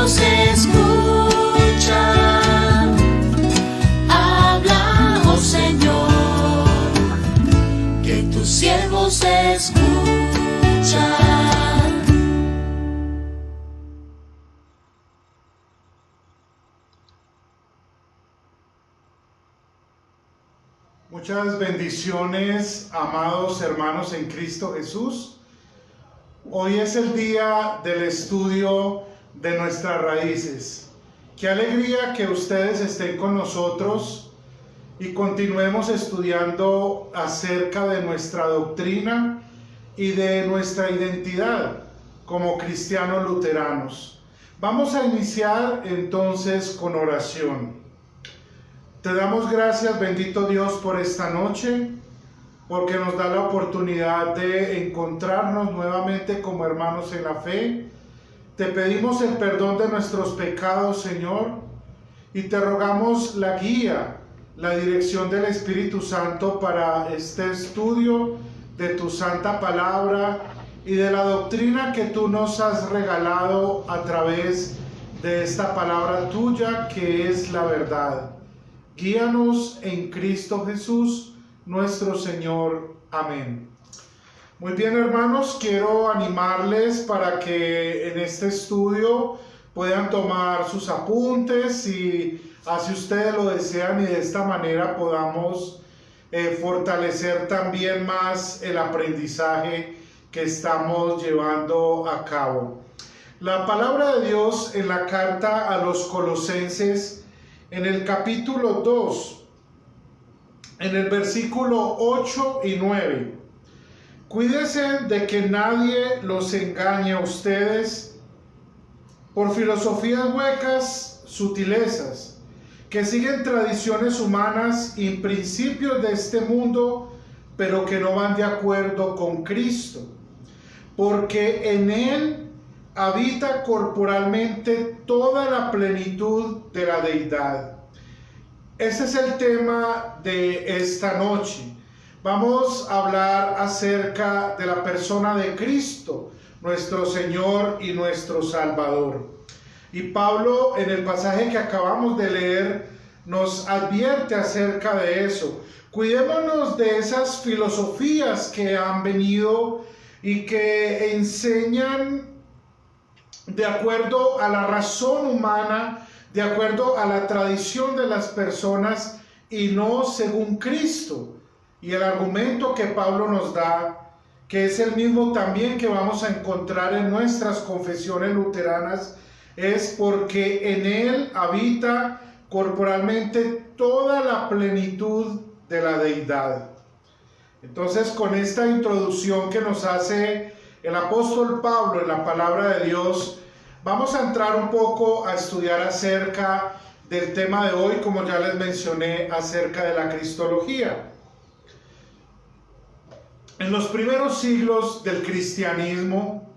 siervos escuchan. Habla, oh Señor, que tus siervos escuchan. Muchas bendiciones, amados hermanos en Cristo Jesús. Hoy es el día del estudio de nuestras raíces. Qué alegría que ustedes estén con nosotros y continuemos estudiando acerca de nuestra doctrina y de nuestra identidad como cristianos luteranos. Vamos a iniciar entonces con oración. Te damos gracias, bendito Dios, por esta noche, porque nos da la oportunidad de encontrarnos nuevamente como hermanos en la fe. Te pedimos el perdón de nuestros pecados, Señor, y te rogamos la guía, la dirección del Espíritu Santo para este estudio de tu santa palabra y de la doctrina que tú nos has regalado a través de esta palabra tuya, que es la verdad. Guíanos en Cristo Jesús, nuestro Señor. Amén. Muy bien, hermanos, quiero animarles para que en este estudio puedan tomar sus apuntes y así ustedes lo desean, y de esta manera podamos fortalecer también más el aprendizaje que estamos llevando a cabo. La palabra de Dios en la carta a los Colosenses, en el capítulo 2, en el versículo 8 y 9. Cuídense de que nadie los engañe a ustedes por filosofías huecas, sutilezas, que siguen tradiciones humanas y principios de este mundo, pero que no van de acuerdo con Cristo, porque en Él habita corporalmente toda la plenitud de la deidad. Ese es el tema de esta noche. Vamos a hablar acerca de la persona de Cristo, nuestro Señor y nuestro Salvador. Y Pablo, en el pasaje que acabamos de leer, nos advierte acerca de eso. Cuidémonos de esas filosofías que han venido y que enseñan de acuerdo a la razón humana, de acuerdo a la tradición de las personas y no según Cristo. Y el argumento que Pablo nos da, que es el mismo también que vamos a encontrar en nuestras confesiones luteranas, es porque en Él habita corporalmente toda la plenitud de la deidad. Entonces, con esta introducción que nos hace el apóstol Pablo en la palabra de Dios, vamos a entrar un poco a estudiar acerca del tema de hoy, como ya les mencioné, acerca de la cristología. En los primeros siglos del cristianismo,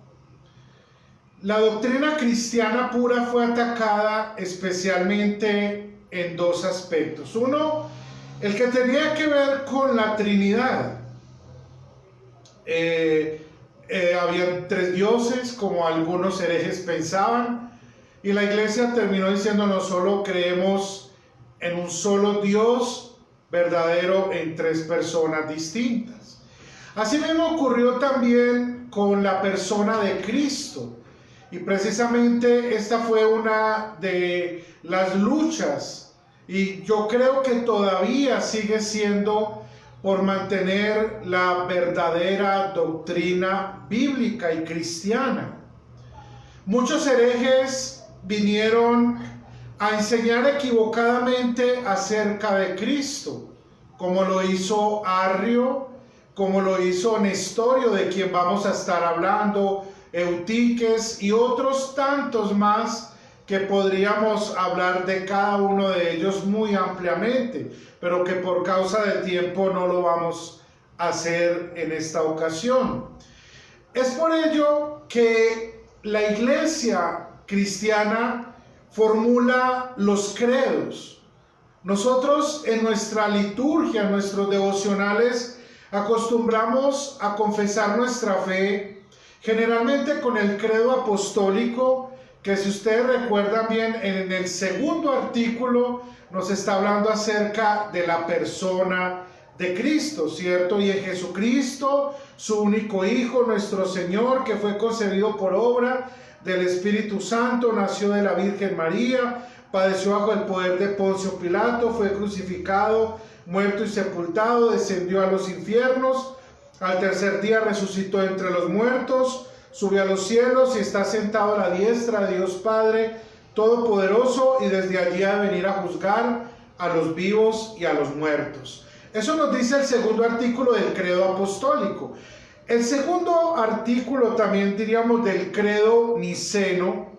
la doctrina cristiana pura fue atacada especialmente en dos aspectos. Uno, el que tenía que ver con la Trinidad. Habían tres dioses, como algunos herejes pensaban, y la iglesia terminó diciendo: no solo creemos en un solo Dios verdadero en tres personas distintas. Así mismo ocurrió también con la persona de Cristo, y precisamente esta fue una de las luchas, y yo creo que todavía sigue siendo, por mantener la verdadera doctrina bíblica y cristiana. Muchos herejes vinieron a enseñar equivocadamente acerca de Cristo, como lo hizo Arrio, como lo hizo Nestorio, de quien vamos a estar hablando, Eutiques y otros tantos más, que podríamos hablar de cada uno de ellos muy ampliamente, pero que por causa de tiempo no lo vamos a hacer en esta ocasión. Es por ello que la iglesia cristiana formula los credos. Nosotros en nuestra liturgia, en nuestros devocionales, acostumbramos a confesar nuestra fe generalmente con el credo apostólico, que si ustedes recuerdan bien, en el segundo artículo nos está hablando acerca de la persona de Cristo, ¿cierto? Y en Jesucristo, su único Hijo, nuestro Señor, que fue concebido por obra del Espíritu Santo, nació de la Virgen María, padeció bajo el poder de Poncio Pilato, fue crucificado, muerto y sepultado, descendió a los infiernos, al tercer día resucitó entre los muertos, subió a los cielos y está sentado a la diestra de Dios Padre Todopoderoso, y desde allí ha de venir a juzgar a los vivos y a los muertos. Eso nos dice el segundo artículo del credo apostólico. El segundo artículo también diríamos del credo niceno,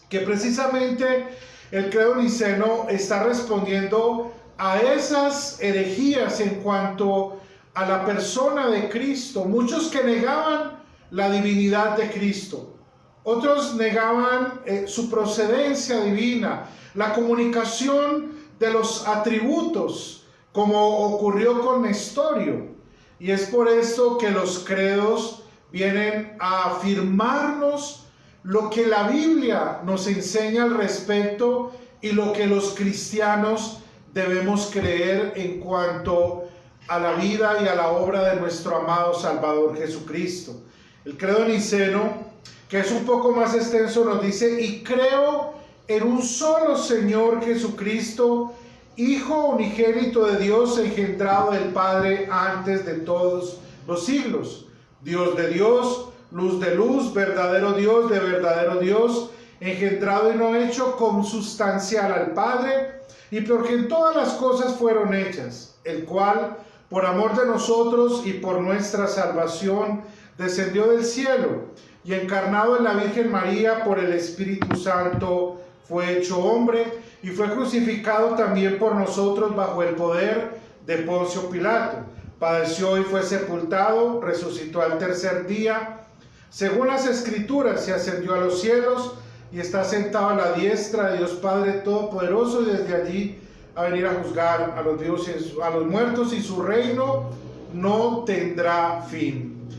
que precisamente el credo niceno está respondiendo a esas herejías en cuanto a la persona de Cristo. Muchos que negaban la divinidad de Cristo, otros negaban su procedencia divina, la comunicación de los atributos, como ocurrió con Nestorio. Y es por esto que los credos vienen a afirmarnos lo que la Biblia nos enseña al respecto y lo que los cristianos debemos creer en cuanto a la vida y a la obra de nuestro amado Salvador Jesucristo. El credo niceno, que es un poco más extenso, nos dice: y creo en un solo Señor Jesucristo, Hijo unigénito de Dios, engendrado del Padre antes de todos los siglos, Dios de Dios, luz de luz, verdadero Dios de verdadero Dios, engendrado y no hecho, consubstancial al Padre, y porque en todas las cosas fueron hechas, el cual, por amor de nosotros y por nuestra salvación, descendió del cielo, y encarnado en la Virgen María por el Espíritu Santo, fue hecho hombre, y fue crucificado también por nosotros bajo el poder de Poncio Pilato. Padeció y fue sepultado, resucitó al tercer día, según las Escrituras, se ascendió a los cielos, y está sentado a la diestra de Dios Padre Todopoderoso, y desde allí a venir a juzgar a los vivos y a los muertos, y su reino no tendrá fin.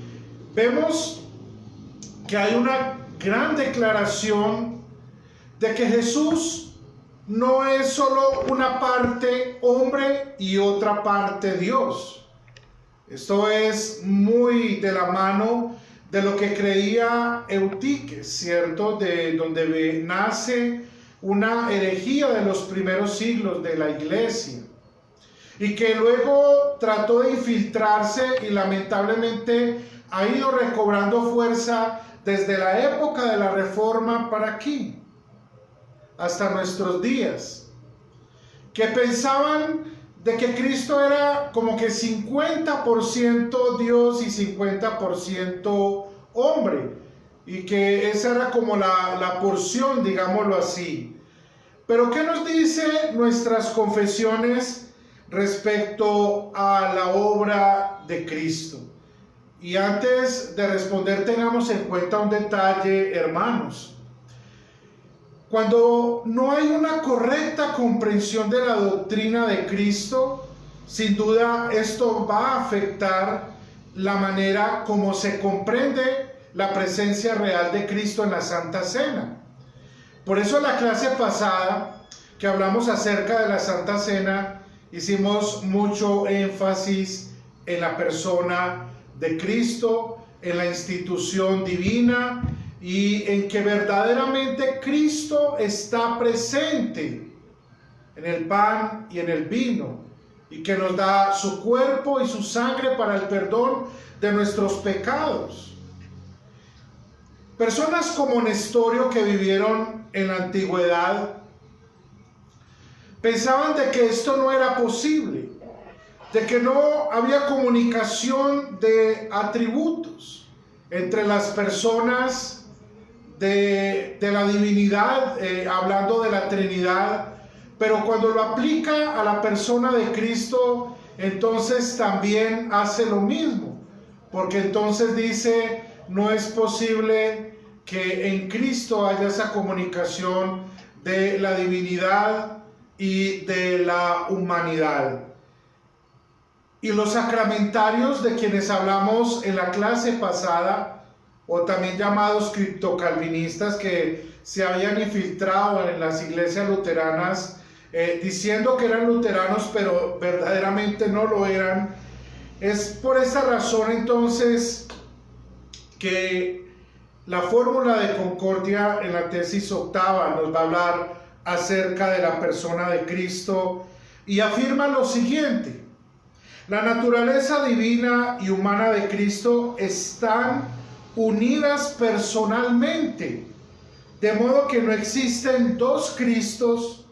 Vemos que hay una gran declaración de que Jesús no es solo una parte hombre y otra parte Dios. Esto es muy de la mano de lo que creía Eutíquez, ¿cierto? De donde nace una herejía de los primeros siglos de la iglesia, y que luego trató de infiltrarse y lamentablemente ha ido recobrando fuerza desde la época de la Reforma para aquí, hasta nuestros días, que pensaban de que Cristo era como que 50% Dios y 50% hombre, y que esa era como la porción, digámoslo así. Pero ¿qué nos dice nuestras confesiones respecto a la obra de Cristo? Y antes de responder, tengamos en cuenta un detalle, hermanos. Cuando no hay una correcta comprensión de la doctrina de Cristo, sin duda esto va a afectar la manera como se comprende la presencia real de Cristo en la Santa Cena. Por eso en la clase pasada que hablamos acerca de la Santa Cena, hicimos mucho énfasis en la persona de Cristo, en la institución divina, y en que verdaderamente Cristo está presente en el pan y en el vino, y que nos da su cuerpo y su sangre para el perdón de nuestros pecados. Personas como Nestorio, que vivieron en la antigüedad, pensaban de que esto no era posible, de que no había comunicación de atributos entre las personas de la divinidad, hablando de la Trinidad, pero cuando lo aplica a la persona de Cristo, entonces también hace lo mismo, porque entonces dice: no es posible que en Cristo haya esa comunicación de la divinidad y de la humanidad. Y los sacramentarios, de quienes hablamos en la clase pasada, o también llamados criptocalvinistas, que se habían infiltrado en las iglesias luteranas, diciendo que eran luteranos, pero verdaderamente no lo eran. Es por esa razón entonces que la fórmula de concordia en la tesis octava nos va a hablar acerca de la persona de Cristo y afirma lo siguiente: la naturaleza divina y humana de Cristo están unidas personalmente, de modo que no existen dos Cristos,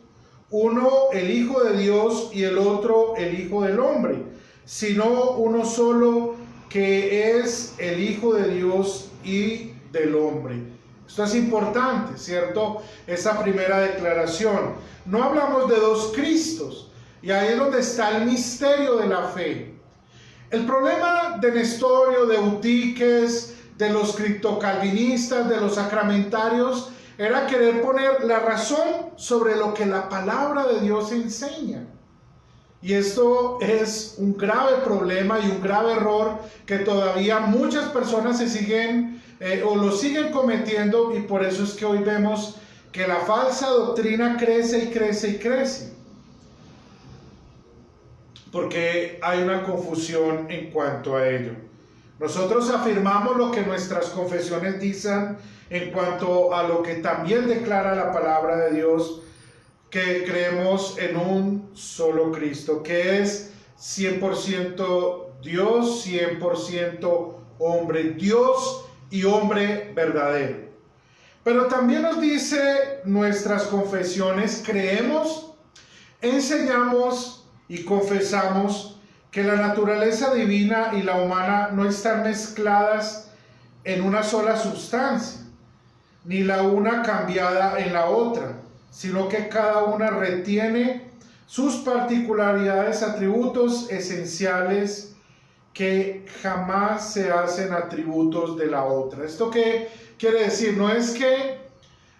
uno el Hijo de Dios y el otro el Hijo del hombre, sino uno solo, que es el Hijo de Dios y del hombre. Esto es importante, ¿cierto? Esa primera declaración. No hablamos de dos Cristos, y ahí es donde está el misterio de la fe. El problema de Nestorio, de Eutiques, de los criptocalvinistas, de los sacramentarios, era querer poner la razón sobre lo que la palabra de Dios enseña. Y esto es un grave problema y un grave error que todavía muchas personas se siguen o lo siguen cometiendo, y por eso es que hoy vemos que la falsa doctrina crece y crece y crece, porque hay una confusión en cuanto a ello. Nosotros afirmamos lo que nuestras confesiones dicen en cuanto a lo que también declara la palabra de Dios, que creemos en un solo Cristo, que es 100% Dios, 100% hombre, Dios y hombre verdadero. Pero también nos dice nuestras confesiones: creemos, enseñamos y confesamos que la naturaleza divina y la humana no están mezcladas en una sola sustancia, ni la una cambiada en la otra, sino que cada una retiene sus particularidades, atributos esenciales que jamás se hacen atributos de la otra. ¿Esto qué quiere decir? No es que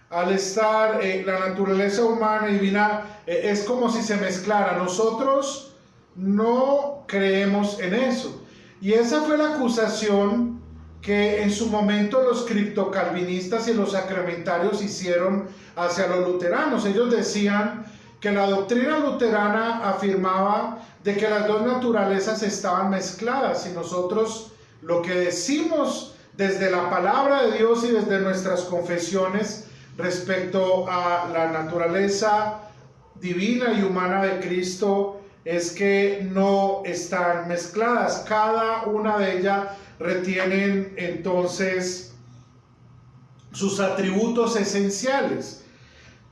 al estar la naturaleza humana y divina es como si se mezclara. Nosotros no creemos en eso. Y esa fue la acusación que en su momento los criptocalvinistas y los sacramentarios hicieron hacia los luteranos. Ellos decían que la doctrina luterana afirmaba de que las dos naturalezas estaban mezcladas, y nosotros lo que decimos desde la palabra de Dios y desde nuestras confesiones respecto a la naturaleza divina y humana de Cristo es que no están mezcladas. Cada una de ellas retienen entonces sus atributos esenciales.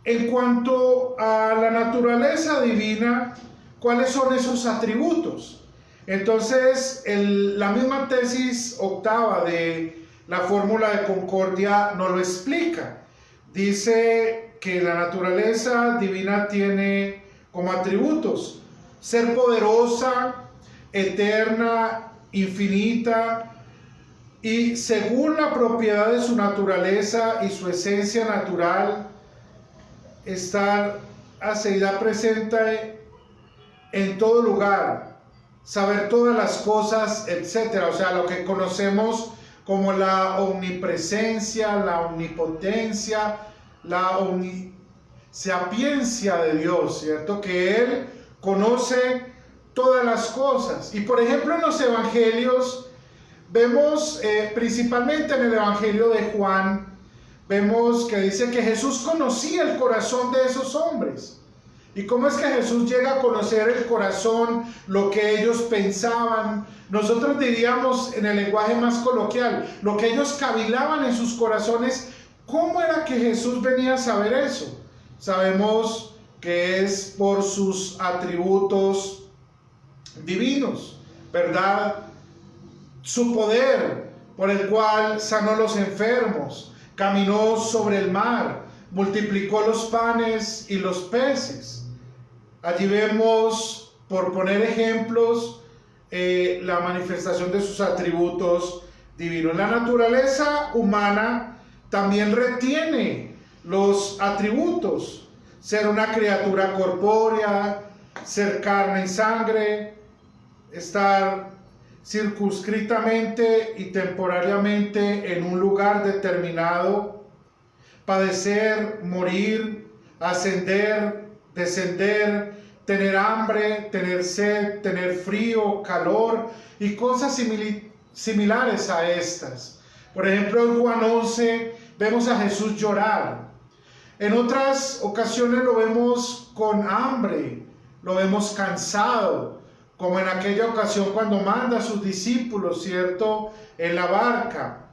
En cuanto a la naturaleza divina, ¿cuáles son esos atributos? Entonces, la misma tesis octava de la fórmula de concordia nos lo explica. Dice que la naturaleza divina tiene como atributos ser poderosa, eterna, infinita, y según la propiedad de su naturaleza y su esencia natural, estar hacida presente en todo lugar, saber todas las cosas, etc. O sea, lo que conocemos como la omnipresencia, la omnipotencia, la omnisapiencia de Dios, ¿cierto? Que Él conoce todas las cosas. Y por ejemplo, en los evangelios vemos, principalmente en el evangelio de Juan, vemos que dice que Jesús conocía el corazón de esos hombres. ¿Y cómo es que Jesús llega a conocer el corazón, lo que ellos pensaban? Nosotros diríamos en el lenguaje más coloquial, lo que ellos cavilaban en sus corazones. ¿Cómo era que Jesús venía a saber eso? Sabemos que es por sus atributos divinos, ¿verdad? Su poder, por el cual sanó los enfermos, caminó sobre el mar, multiplicó los panes y los peces. Allí vemos, por poner ejemplos, la manifestación de sus atributos divinos. La naturaleza humana también retiene los atributos: ser una criatura corpórea, ser carne y sangre, estar circunscritamente y temporariamente en un lugar determinado, padecer, morir, ascender, descender, tener hambre, tener sed, tener frío, calor y cosas similares a estas. Por ejemplo, en Juan 11 vemos a Jesús llorar. En otras ocasiones lo vemos con hambre, lo vemos cansado, como en aquella ocasión cuando manda a sus discípulos, ¿cierto?, en la barca.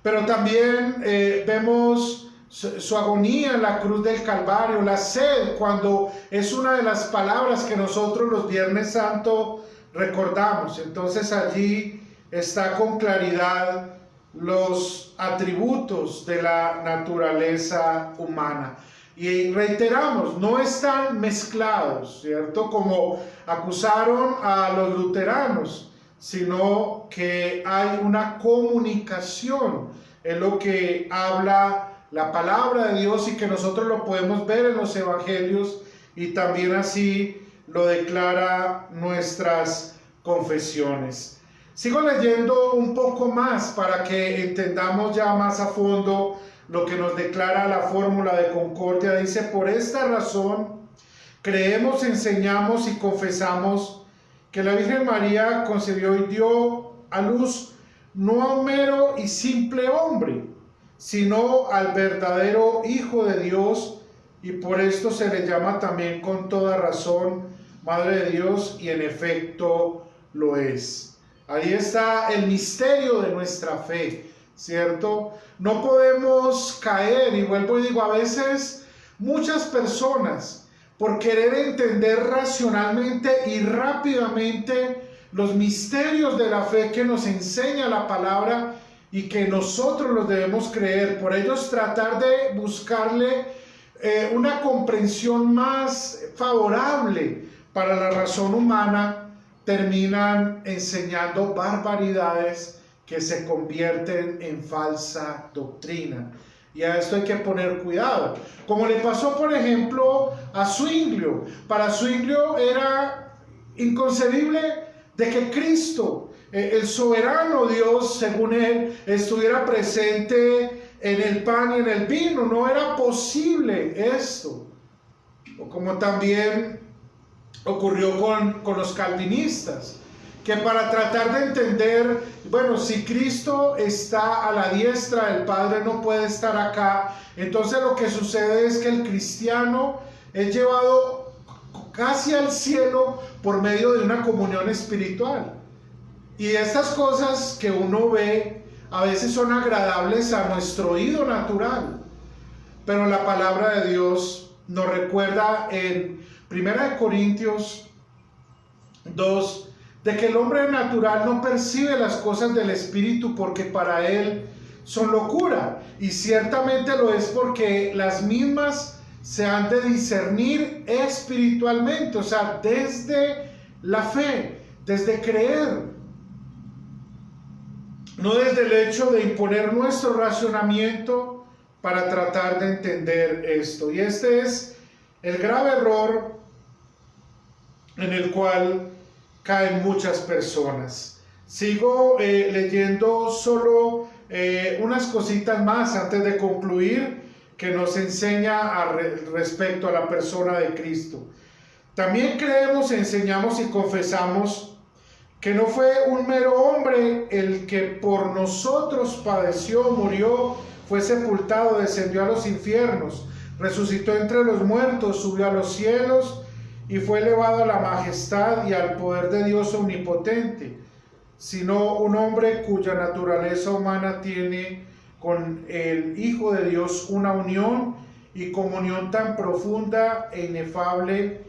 Pero también vemos su agonía en la cruz del Calvario, la sed, cuando es una de las palabras que nosotros los Viernes Santo recordamos. Entonces allí está con claridad los atributos de la naturaleza humana. Y reiteramos, no están mezclados, ¿cierto?, como acusaron a los luteranos, sino que hay una comunicación, es lo que habla la palabra de Dios y que nosotros lo podemos ver en los evangelios y también así lo declara nuestras confesiones. Sigo leyendo un poco más para que entendamos ya más a fondo lo que nos declara la fórmula de concordia. Dice: por esta razón creemos, enseñamos y confesamos que la Virgen María concibió y dio a luz no a un mero y simple hombre, sino al verdadero Hijo de Dios, y por esto se le llama también con toda razón Madre de Dios, y en efecto lo es. Ahí está el misterio de nuestra fe, ¿cierto? No podemos caer, y vuelvo y digo, a veces muchas personas, por querer entender racionalmente y rápidamente los misterios de la fe que nos enseña la palabra y que nosotros los debemos creer, por ellos tratar de buscarle una comprensión más favorable para la razón humana, terminan enseñando barbaridades que se convierten en falsa doctrina. Y a esto hay que poner cuidado. Como le pasó, por ejemplo, a Zwinglio. Para Zwinglio era inconcebible de que Cristo, el soberano Dios, según él, estuviera presente en el pan y en el vino. No era posible esto. O como también ocurrió con los calvinistas, que para tratar de entender, bueno, si Cristo está a la diestra del Padre, no puede estar acá. Entonces lo que sucede es que el cristiano es llevado casi al cielo por medio de una comunión espiritual. Y estas cosas que uno ve a veces son agradables a nuestro oído natural, pero la palabra de Dios nos recuerda en 1 Corintios 2 de que el hombre natural no percibe las cosas del Espíritu porque para él son locura, y ciertamente lo es porque las mismas se han de discernir espiritualmente, o sea, desde la fe, desde creer, no desde el hecho de imponer nuestro racionamiento para tratar de entender esto. Y este es el grave error en el cual caen muchas personas. Sigo leyendo solo unas cositas más antes de concluir, que nos enseña respecto a la persona de Cristo. También creemos, enseñamos y confesamos que no fue un mero hombre el que por nosotros padeció, murió, fue sepultado, descendió a los infiernos, resucitó entre los muertos, subió a los cielos y fue elevado a la majestad y al poder de Dios omnipotente, sino un hombre cuya naturaleza humana tiene con el Hijo de Dios una unión y comunión tan profunda e inefable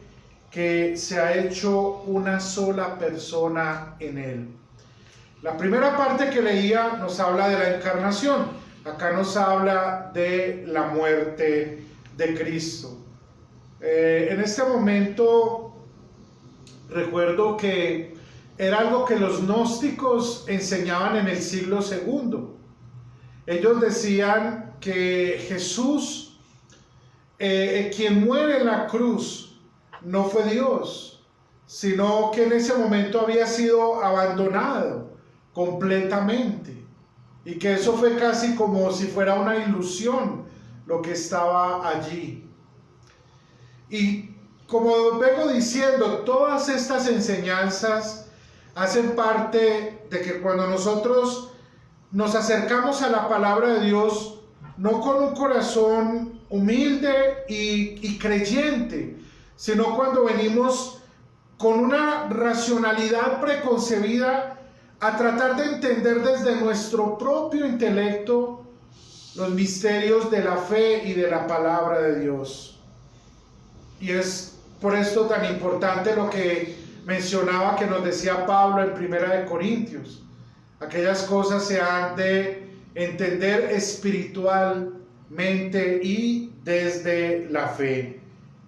que se ha hecho una sola persona en él. La primera parte que leía nos habla de la encarnación. Acá nos habla de la muerte de Cristo. En este momento recuerdo que era algo que los gnósticos enseñaban en el siglo II. Ellos decían que Jesús, quien muere en la cruz, no fue Dios, sino que en ese momento había sido abandonado completamente, y que eso fue casi como si fuera una ilusión lo que estaba allí. Y como vengo diciendo, todas estas enseñanzas hacen parte de que cuando nosotros nos acercamos a la palabra de Dios, no con un corazón humilde y creyente, sino cuando venimos con una racionalidad preconcebida a tratar de entender desde nuestro propio intelecto los misterios de la fe y de la palabra de Dios. Y es por esto tan importante lo que mencionaba, que nos decía Pablo en 1 Corintios. Aquellas cosas se han de entender espiritualmente y desde la fe.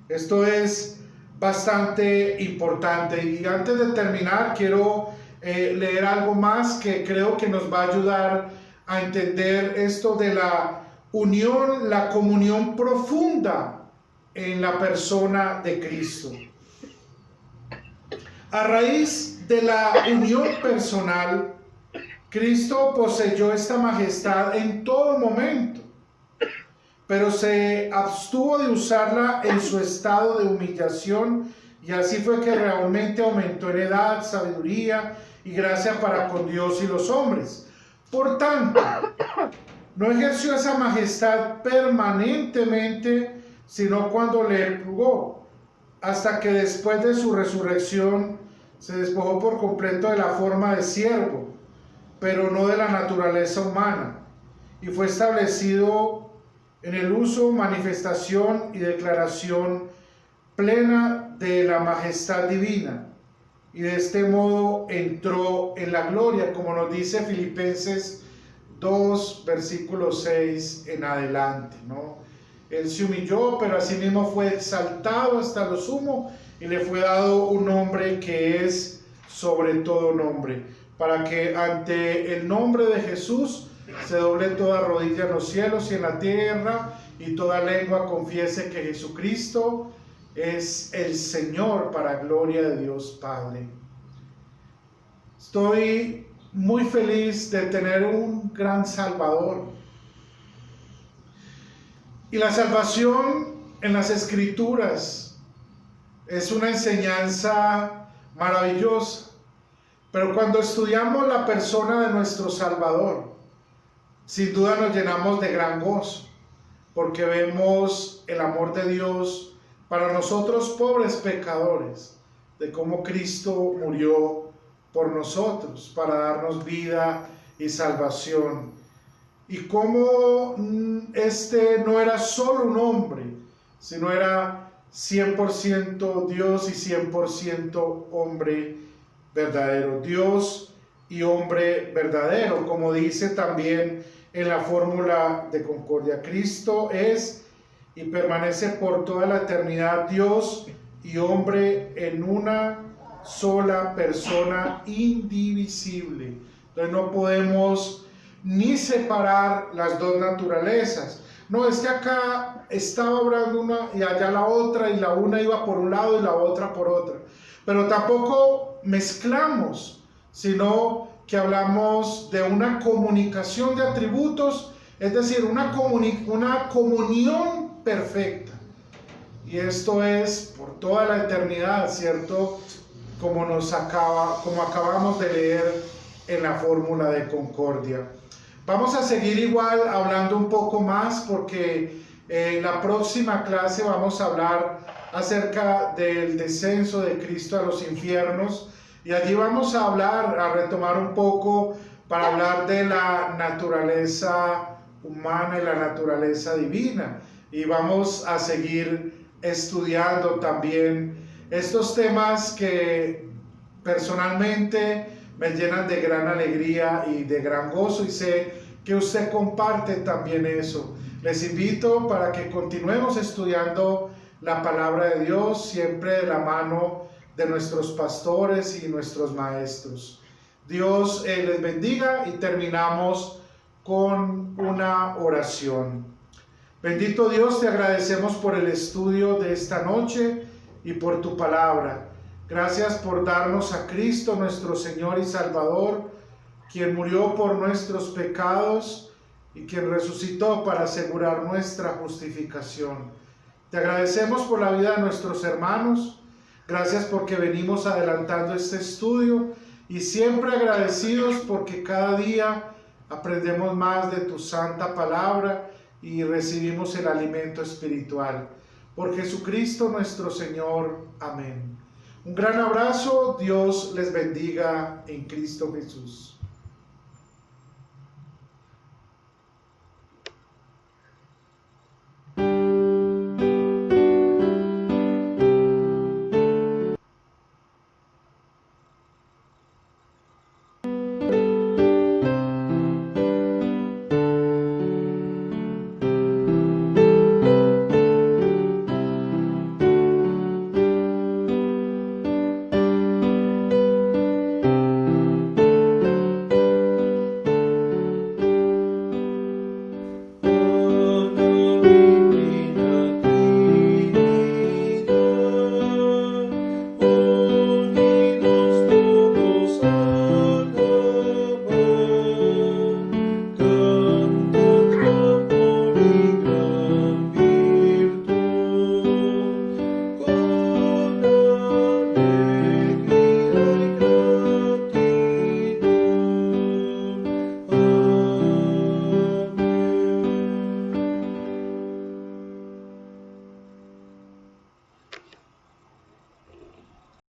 Esto es bastante importante. Y antes de terminar, quiero leer algo más que creo que nos va a ayudar a entender esto de la unión, la comunión profunda en la persona de Cristo. A raíz de la unión personal, Cristo poseyó esta majestad en todo momento, pero se abstuvo de usarla en su estado de humillación, y así fue que realmente aumentó en edad, sabiduría y gracia para con Dios y los hombres. Por tanto, no ejerció esa majestad permanentemente, sino cuando le plugó, hasta que después de su resurrección se despojó por completo de la forma de siervo, pero no de la naturaleza humana, y fue establecido en el uso, manifestación y declaración plena de la majestad divina, y de este modo entró en la gloria, como nos dice Filipenses 2, versículo 6 en adelante, ¿no? Él se humilló, pero asimismo fue exaltado hasta lo sumo, y le fue dado un nombre que es sobre todo nombre, para que ante el nombre de Jesús se doble toda rodilla en los cielos y en la tierra, y toda lengua confiese que Jesucristo es el Señor, para gloria de Dios Padre. Estoy muy feliz de tener un gran Salvador. Y la salvación en las Escrituras es una enseñanza maravillosa. Pero cuando estudiamos la persona de nuestro Salvador, sin duda nos llenamos de gran gozo, porque vemos el amor de Dios para nosotros pobres pecadores, de cómo Cristo murió por nosotros para darnos vida y salvación, y cómo este no era solo un hombre, sino era 100% Dios y 100% hombre verdadero, Dios y hombre verdadero, como dice también en la fórmula de concordia. Cristo es y permanece por toda la eternidad Dios y hombre en una sola persona indivisible. Entonces no podemos ni separar las dos naturalezas. No, es que acá estaba obrando una y allá la otra, y la una iba por un lado y la otra por otra. Pero tampoco mezclamos, sino que hablamos de una comunicación de atributos, es decir, una comunión perfecta. Y esto es por toda la eternidad, ¿cierto? Como acabamos de leer en la fórmula de concordia. Vamos a seguir igual hablando un poco más, porque en la próxima clase vamos a hablar acerca del descenso de Cristo a los infiernos, y allí vamos a retomar un poco para hablar de la naturaleza humana y la naturaleza divina, y vamos a seguir estudiando también estos temas que personalmente me llenan de gran alegría y de gran gozo, y sé que usted comparte también eso. Les invito para que continuemos estudiando la palabra de Dios, siempre de la mano de nuestros pastores y nuestros maestros. Dios les bendiga, y terminamos con una oración. Bendito Dios, te agradecemos por el estudio de esta noche y por tu palabra. Gracias por darnos a Cristo, nuestro Señor y Salvador, quien murió por nuestros pecados y quien resucitó para asegurar nuestra justificación. Te agradecemos por la vida de nuestros hermanos. Gracias porque venimos adelantando este estudio y siempre agradecidos porque cada día aprendemos más de tu santa palabra y recibimos el alimento espiritual. Por Jesucristo nuestro Señor. Amén. Un gran abrazo. Dios les bendiga en Cristo Jesús.